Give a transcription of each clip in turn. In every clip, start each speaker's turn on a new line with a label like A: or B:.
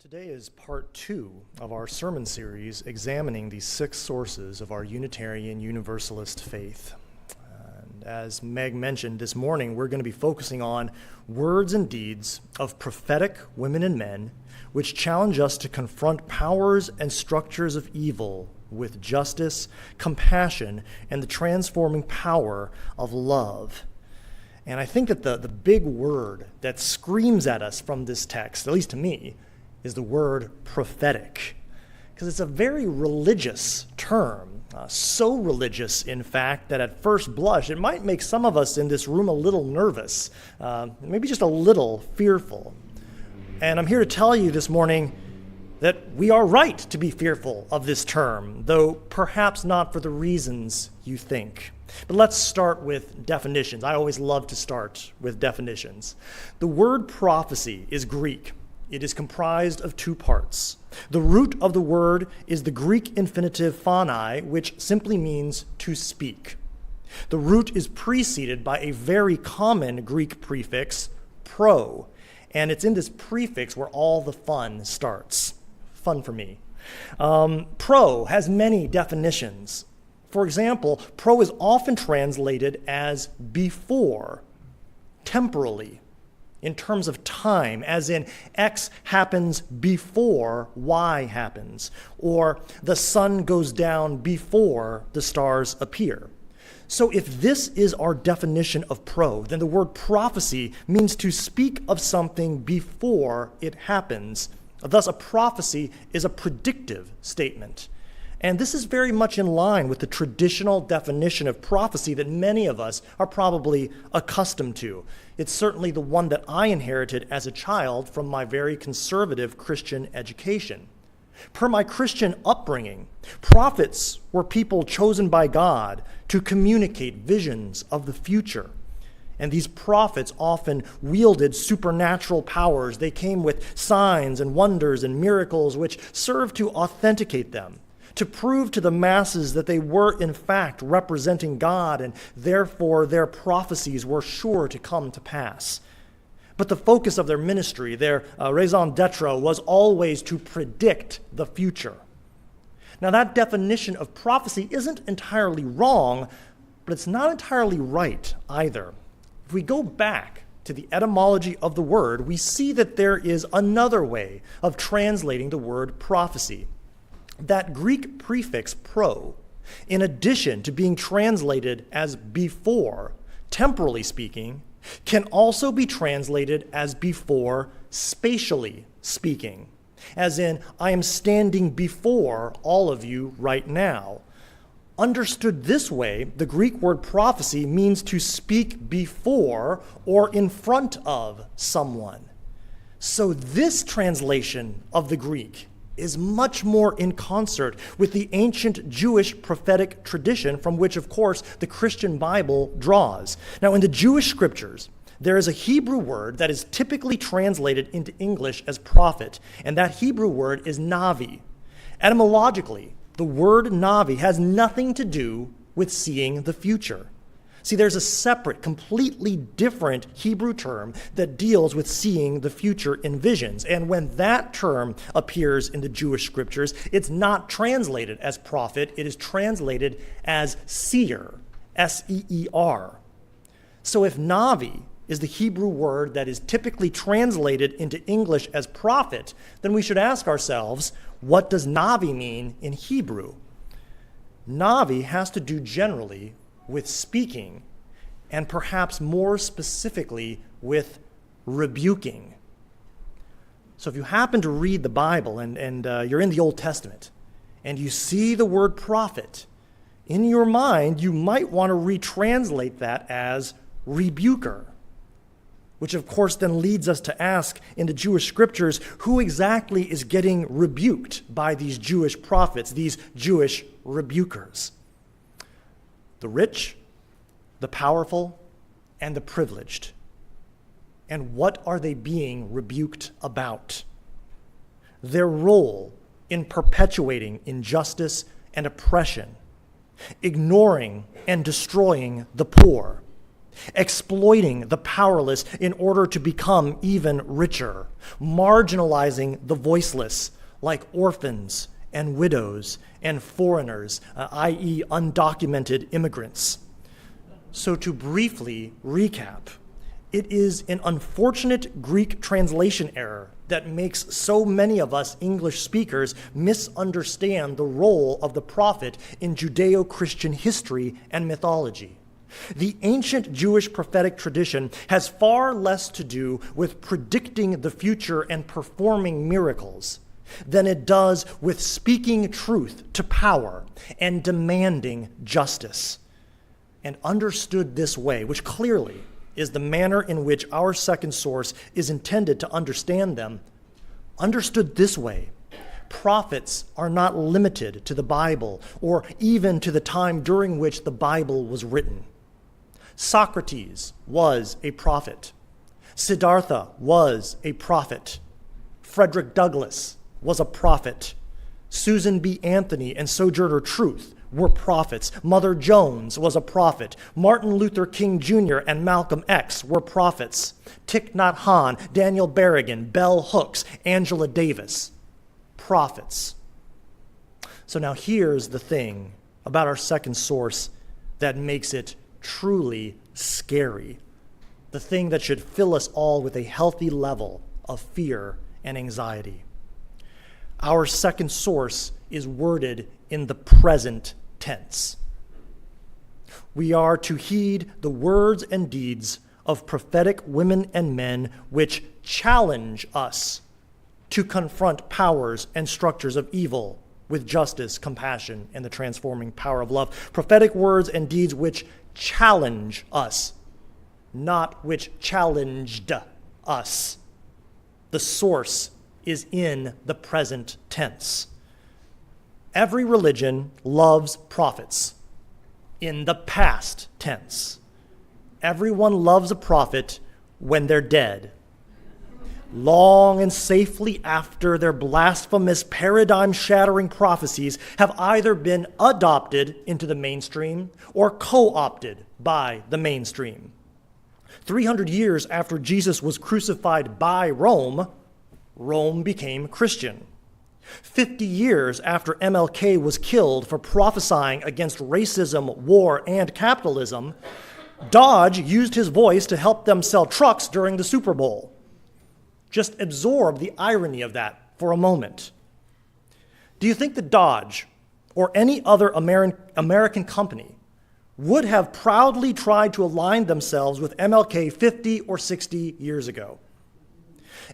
A: Today is part 2 of our sermon series examining the 6 sources of our Unitarian Universalist faith. And as Meg mentioned this morning, we're going to be focusing on words and deeds of prophetic women and men, which challenge us to confront powers and structures of evil with justice, compassion, and the transforming power of love. And I think that the big word that screams at us from this text, at least to me, is the word prophetic, because it's a very religious term, so religious, in fact, that at first blush, it might make some of us in this room a little nervous, maybe just a little fearful. And I'm here to tell you this morning that we are right to be fearful of this term, though perhaps not for the reasons you think. But let's start with definitions. I always love to start with definitions. The word prophecy is Greek. It is comprised of 2 parts. The root of the word is the Greek infinitive phonai, which simply means to speak. The root is preceded by a very common Greek prefix, pro, and it's in this prefix where all the fun starts. Fun for me. Pro has many definitions. For example, pro is often translated as before, temporally, in terms of time, as in X happens before Y happens, or the sun goes down before the stars appear. So if this is our definition of pro, then the word prophecy means to speak of something before it happens. Thus, a prophecy is a predictive statement. And this is very much in line with the traditional definition of prophecy that many of us are probably accustomed to. It's certainly the one that I inherited as a child from my very conservative Christian education. Per my Christian upbringing, prophets were people chosen by God to communicate visions of the future. And these prophets often wielded supernatural powers. They came with signs and wonders and miracles which served to authenticate them, to prove to the masses that they were in fact representing God, and therefore their prophecies were sure to come to pass. But the focus of their ministry, their raison d'etre, was always to predict the future. Now that definition of prophecy isn't entirely wrong, but it's not entirely right either. If we go back to the etymology of the word, we see that there is another way of translating the word prophecy. That Greek prefix pro, in addition to being translated as before, temporally speaking, can also be translated as before, spatially speaking, as in, I am standing before all of you right now. Understood this way, the Greek word prophecy means to speak before or in front of someone. So this translation of the Greek is much more in concert with the ancient Jewish prophetic tradition from which, of course, the Christian Bible draws. Now, in the Jewish scriptures, there is a Hebrew word that is typically translated into English as prophet, and that Hebrew word is navi. Etymologically, the word navi has nothing to do with seeing the future. See, there's a separate, completely different Hebrew term that deals with seeing the future in visions. And when that term appears in the Jewish scriptures, it's not translated as prophet, it is translated as seer, S-E-E-R. So if navi is the Hebrew word that is typically translated into English as prophet, then we should ask ourselves, what does navi mean in Hebrew? Navi has to do generally with speaking, and perhaps more specifically with rebuking. So if you happen to read the Bible and you're in the Old Testament, and you see the word prophet, in your mind you might want to retranslate that as rebuker, which of course then leads us to ask in the Jewish scriptures, who exactly is getting rebuked by these Jewish prophets, these Jewish rebukers? The rich, the powerful, and the privileged. And what are they being rebuked about? Their role in perpetuating injustice and oppression, ignoring and destroying the poor, exploiting the powerless in order to become even richer, marginalizing the voiceless like orphans and widows and foreigners, i.e. undocumented immigrants. So to briefly recap, it is an unfortunate Greek translation error that makes so many of us English speakers misunderstand the role of the prophet in Judeo-Christian history and mythology. The ancient Jewish prophetic tradition has far less to do with predicting the future and performing miracles than it does with speaking truth to power and demanding justice. And understood this way, which clearly is the manner in which our second source is intended to understand them, understood this way, prophets are not limited to the Bible or even to the time during which the Bible was written. Socrates was a prophet. Siddhartha was a prophet. Frederick Douglass was a prophet. Susan B. Anthony and Sojourner Truth were prophets. Mother Jones was a prophet. Martin Luther King Jr. and Malcolm X were prophets. Thich Nhat Hanh, Daniel Berrigan, Bell Hooks, Angela Davis, prophets. So now here's the thing about our second source that makes it truly scary. The thing that should fill us all with a healthy level of fear and anxiety. Our second source is worded in the present tense. We are to heed the words and deeds of prophetic women and men which challenge us to confront powers and structures of evil with justice, compassion, and the transforming power of love. Prophetic words and deeds which challenge us, not which challenged us. The source is in the present tense. Every religion loves prophets in the past tense. Everyone loves a prophet when they're dead. Long and safely after their blasphemous, paradigm-shattering prophecies have either been adopted into the mainstream or co-opted by the mainstream. 300 years after Jesus was crucified by Rome, Rome became Christian. 50 years after MLK was killed for prophesying against racism, war, and capitalism, Dodge used his voice to help them sell trucks during the Super Bowl. Just absorb the irony of that for a moment. Do you think that Dodge or any other American company would have proudly tried to align themselves with MLK 50 or 60 years ago?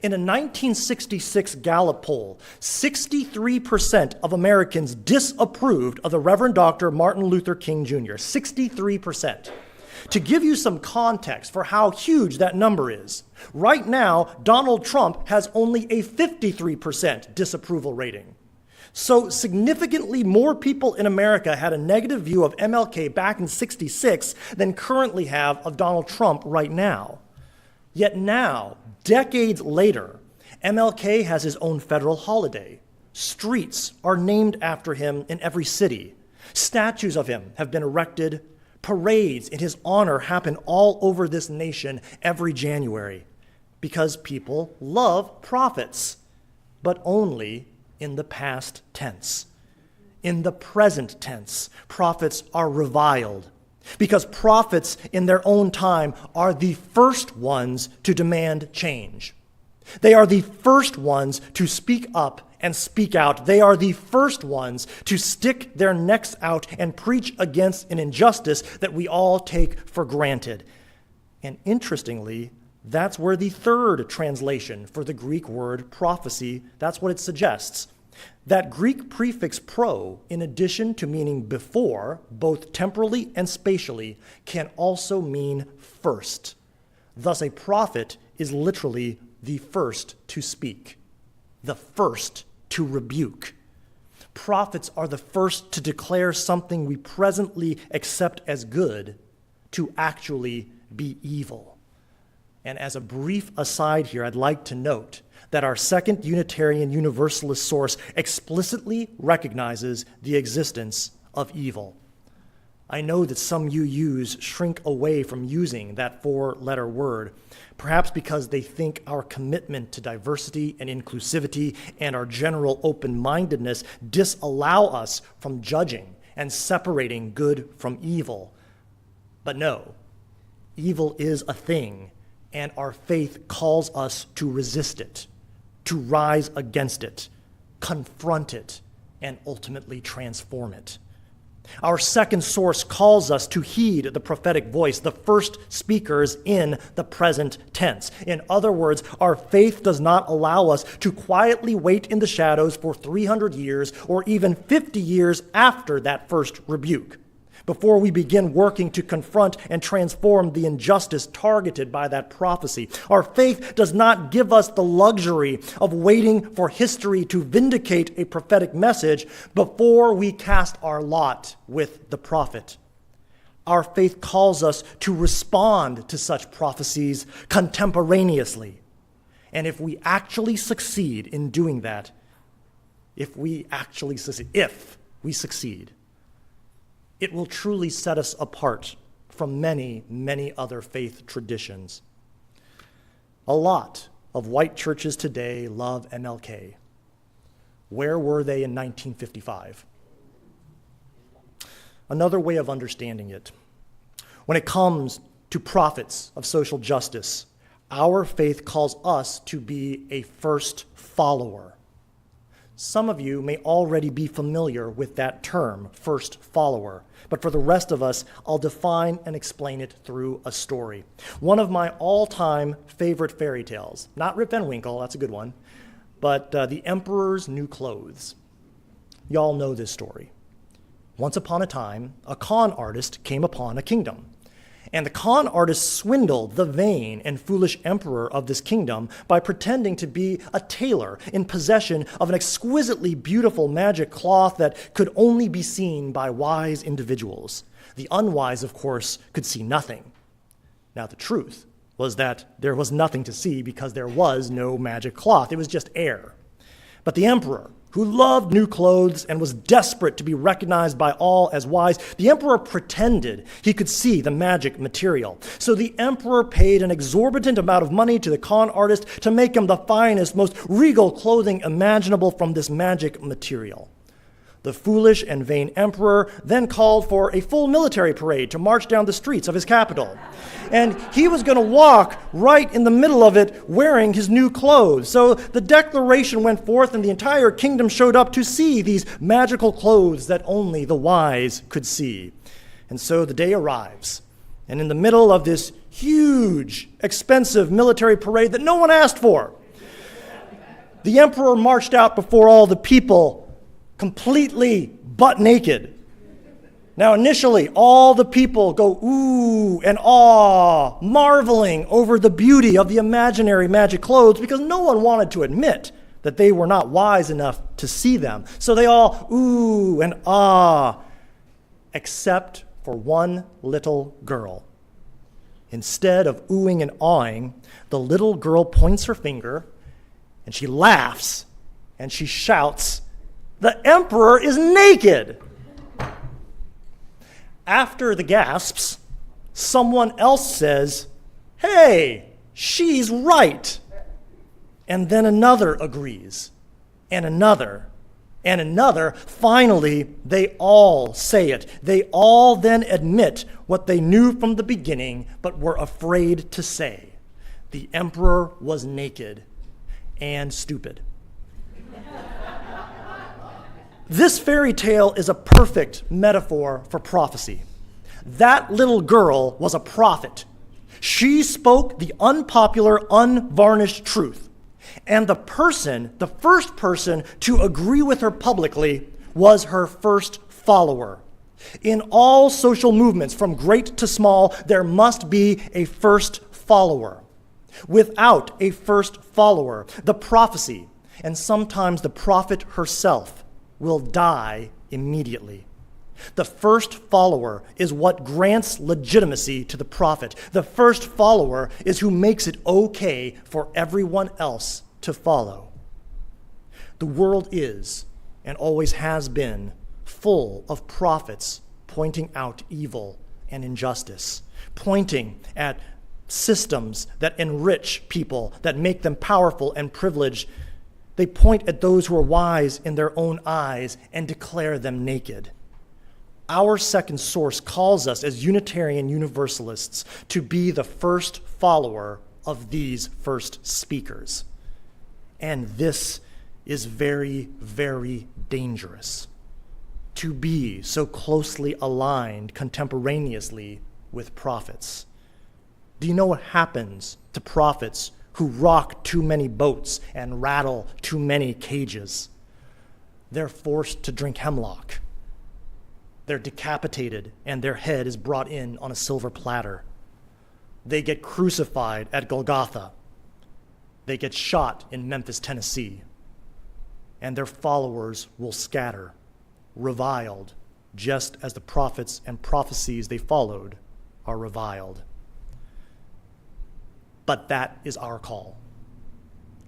A: In a 1966 Gallup poll, 63% of Americans disapproved of the Reverend Dr. Martin Luther King Jr. 63%. To give you some context for how huge that number is, right now, Donald Trump has only a 53% disapproval rating. So significantly more people in America had a negative view of MLK back in '66 than currently have of Donald Trump right now. Yet now, decades later, MLK has his own federal holiday. Streets are named after him in every city. Statues of him have been erected. Parades in his honor happen all over this nation every January because people love prophets, but only in the past tense. In the present tense, prophets are reviled because prophets in their own time are the first ones to demand change. They are the first ones to speak up and speak out. They are the first ones to stick their necks out and preach against an injustice that we all take for granted. And interestingly, that's where the third translation for the Greek word prophecy, that's what it suggests. That Greek prefix pro, in addition to meaning before, both temporally and spatially, can also mean first. Thus, a prophet is literally the first to speak, the first to rebuke. Prophets are the first to declare something we presently accept as good to actually be evil. And as a brief aside here, I'd like to note that our second Unitarian Universalist source explicitly recognizes the existence of evil. I know that some UUs shrink away from using that four-letter word, perhaps because they think our commitment to diversity and inclusivity and our general open-mindedness disallow us from judging and separating good from evil. But no, evil is a thing, and our faith calls us to resist it, to rise against it, confront it, and ultimately transform it. Our second source calls us to heed the prophetic voice, the first speakers in the present tense. In other words, our faith does not allow us to quietly wait in the shadows for 300 years or even 50 years after that first rebuke, before we begin working to confront and transform the injustice targeted by that prophecy. Our faith does not give us the luxury of waiting for history to vindicate a prophetic message before we cast our lot with the prophet. Our faith calls us to respond to such prophecies contemporaneously. And if we actually succeed in doing that, if we succeed, it will truly set us apart from many, many other faith traditions. A lot of white churches today love MLK. Where were they in 1955? Another way of understanding it, when it comes to prophets of social justice, our faith calls us to be a first follower. Some of you may already be familiar with that term, first follower, but for the rest of us, I'll define and explain it through a story. One of my all-time favorite fairy tales, not Rip Van Winkle, that's a good one, but The Emperor's New Clothes. Y'all know this story. Once upon a time, a con artist came upon a kingdom. And the con artist swindled the vain and foolish emperor of this kingdom by pretending to be a tailor in possession of an exquisitely beautiful magic cloth that could only be seen by wise individuals. The unwise, of course, could see nothing. Now, the truth was that there was nothing to see because there was no magic cloth. It was just air. But the emperor, who loved new clothes and was desperate to be recognized by all as wise, the emperor pretended he could see the magic material. So the emperor paid an exorbitant amount of money to the con artist to make him the finest, most regal clothing imaginable from this magic material. The foolish and vain emperor then called for a full military parade to march down the streets of his capital. And he was going to walk right in the middle of it wearing his new clothes. So the declaration went forth and the entire kingdom showed up to see these magical clothes that only the wise could see. And so the day arrives. And in the middle of this huge, expensive military parade that no one asked for, the emperor marched out before all the people completely butt naked. Now, initially, all the people go ooh and awe, marveling over the beauty of the imaginary magic clothes because no one wanted to admit that they were not wise enough to see them. So they all ooh and ah, except for one little girl. Instead of oohing and awing, the little girl points her finger and she laughs and she shouts, "The emperor is naked!" After the gasps, someone else says, "Hey, she's right." And then another agrees, and another, and another. Finally, they all say it. They all then admit what they knew from the beginning, but were afraid to say. The emperor was naked and stupid. This fairy tale is a perfect metaphor for prophecy. That little girl was a prophet. She spoke the unpopular, unvarnished truth. And the first person to agree with her publicly was her first follower. In all social movements, from great to small, there must be a first follower. Without a first follower, the prophecy, and sometimes the prophet herself, will die immediately. The first follower is what grants legitimacy to the prophet. The first follower is who makes it okay for everyone else to follow. The world is, and always has been, full of prophets pointing out evil and injustice, pointing at systems that enrich people, that make them powerful and privileged. They point at those who are wise in their own eyes and declare them naked. Our second source calls us as Unitarian Universalists to be the first follower of these first speakers. And this is very, very dangerous, to be so closely aligned contemporaneously with prophets. Do you know what happens to prophets who rock too many boats and rattle too many cages? They're forced to drink hemlock. They're decapitated, and their head is brought in on a silver platter. They get crucified at Golgotha. They get shot in Memphis, Tennessee. And their followers will scatter, reviled, just as the prophets and prophecies they followed are reviled. But that is our call.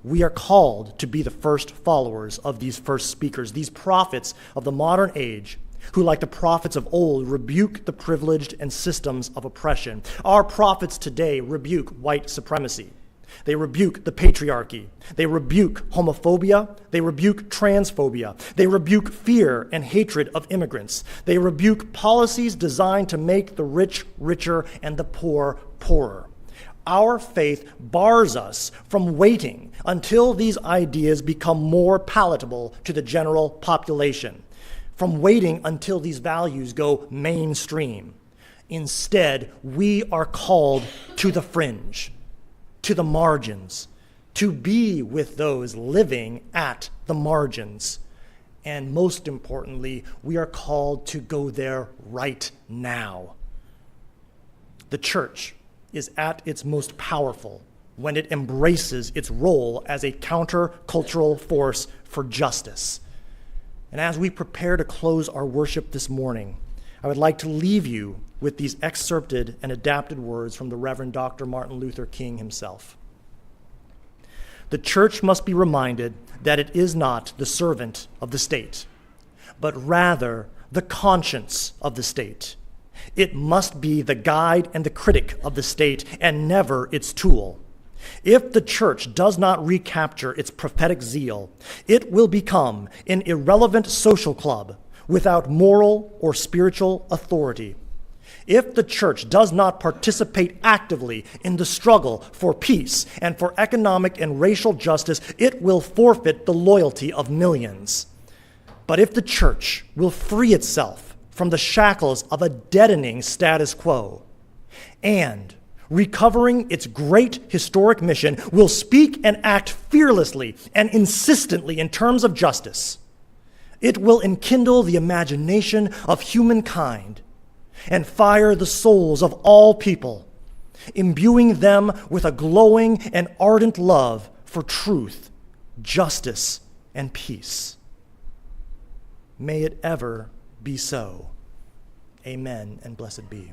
A: We are called to be the first followers of these first speakers, these prophets of the modern age, who, like the prophets of old, rebuke the privileged and systems of oppression. Our prophets today rebuke white supremacy. They rebuke the patriarchy. They rebuke homophobia. They rebuke transphobia. They rebuke fear and hatred of immigrants. They rebuke policies designed to make the rich richer and the poor poorer. Our faith bars us from waiting until these ideas become more palatable to the general population, from waiting until these values go mainstream. Instead, we are called to the fringe, to the margins, to be with those living at the margins. And most importantly, we are called to go there right now. The church is at its most powerful when it embraces its role as a counter-cultural force for justice. And as we prepare to close our worship this morning, I would like to leave you with these excerpted and adapted words from the Reverend Dr. Martin Luther King himself. The church must be reminded that it is not the servant of the state, but rather the conscience of the state. It must be the guide and the critic of the state and never its tool. If the church does not recapture its prophetic zeal, it will become an irrelevant social club without moral or spiritual authority. If the church does not participate actively in the struggle for peace and for economic and racial justice, it will forfeit the loyalty of millions. But if the church will free itself from the shackles of a deadening status quo and, recovering its great historic mission, will speak and act fearlessly and insistently in terms of justice, it will enkindle the imagination of humankind and fire the souls of all people, imbuing them with a glowing and ardent love for truth, justice, and peace. May it ever be so. Amen, and blessed be.